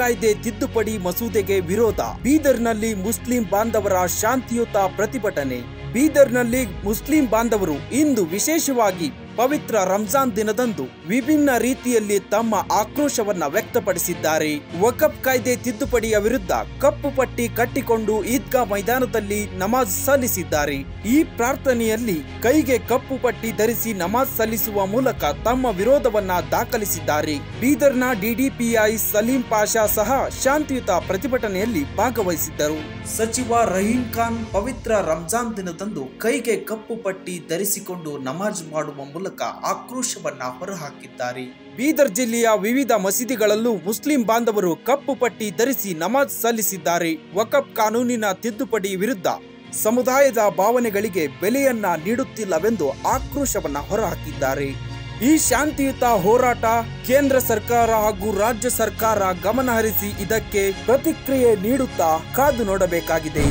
ಕಾಯ್ದೆ ತಿದ್ದುಪಡಿ ಮಸೂದೆಗೆ ವಿರೋಧ. ಬೀದರ್ನಲ್ಲಿ ಮುಸ್ಲಿಂ ಬಾಂಧವರ ಶಾಂತಿಯುತ ಪ್ರತಿಭಟನೆ. ಬೀದರ್ನಲ್ಲಿ ಮುಸ್ಲಿಂ ಬಾಂಧವರು ಇಂದು ವಿಶೇಷವಾಗಿ ಪವಿತ್ರ ರಂಜಾನ್ ದಿನದಂದು ವಿಭಿನ್ನ ರೀತಿಯಲ್ಲಿ ತಮ್ಮ ಆಕ್ರೋಶವನ್ನ ವ್ಯಕ್ತಪಡಿಸಿದ್ದಾರೆ. ವಕಫ್ ಕಾಯ್ದೆ ತಿದ್ದುಪಡಿಯ ವಿರುದ್ಧ ಕಪ್ಪು ಪಟ್ಟಿ ಕಟ್ಟಿಕೊಂಡು ಈದ್ಗಾ ಮೈದಾನದಲ್ಲಿ ನಮಾಜ್ ಸಲ್ಲಿಸಿದ್ದಾರೆ. ಈ ಪ್ರಾರ್ಥನೆಯಲ್ಲಿ ಕೈಗೆ ಕಪ್ಪು ಪಟ್ಟಿ ಧರಿಸಿ ನಮಾಜ್ ಸಲ್ಲಿಸುವ ಮೂಲಕ ತಮ್ಮ ವಿರೋಧವನ್ನ ದಾಖಲಿಸಿದ್ದಾರೆ. ಬೀದರ್ನ ಡಿಡಿಪಿಐ ಸಲೀಂ ಪಾಷಾ ಸಹ ಶಾಂತಿಯುತ ಪ್ರತಿಭಟನೆಯಲ್ಲಿ ಭಾಗವಹಿಸಿದ್ದರು. ಸಚಿವ ರಹೀಂ ಖಾನ್ ಪವಿತ್ರ ರಂಜಾನ್ ದಿನದಂದು ಕೈಗೆ ಕಪ್ಪು ಪಟ್ಟಿ ಧರಿಸಿಕೊಂಡು ನಮಾಜ್ ಮಾಡುವ ಮೂಲಕ ಆಕ್ರೋಶವನ್ನ ಹೊರಹಾಕಿದ್ದಾರೆ. ಬೀದರ್ ಜಿಲ್ಲೆಯ ವಿವಿಧ ಮಸೀದಿಗಳಲ್ಲೂ ಮುಸ್ಲಿಂ ಬಾಂಧವರು ಕಪ್ಪು ಪಟ್ಟಿ ಧರಿಸಿ ನಮಾಜ್ ಸಲ್ಲಿಸಿದ್ದಾರೆ. ವಕಫ್ ಕಾನೂನಿನ ತಿದ್ದುಪಡಿ ವಿರುದ್ಧ ಸಮುದಾಯದ ಭಾವನೆಗಳಿಗೆ ಬೆಲೆಯನ್ನ ನೀಡುತ್ತಿಲ್ಲವೆಂದು ಆಕ್ರೋಶವನ್ನ ಹೊರಹಾಕಿದ್ದಾರೆ. ಈ ಶಾಂತಿಯುತ ಹೋರಾಟ ಕೇಂದ್ರ ಸರ್ಕಾರ ಹಾಗೂ ರಾಜ್ಯ ಸರ್ಕಾರ ಗಮನಹರಿಸಿ ಇದಕ್ಕೆ ಪ್ರತಿಕ್ರಿಯೆ ನೀಡುತ್ತಾ ಕಾದು ನೋಡಬೇಕಾಗಿದೆ.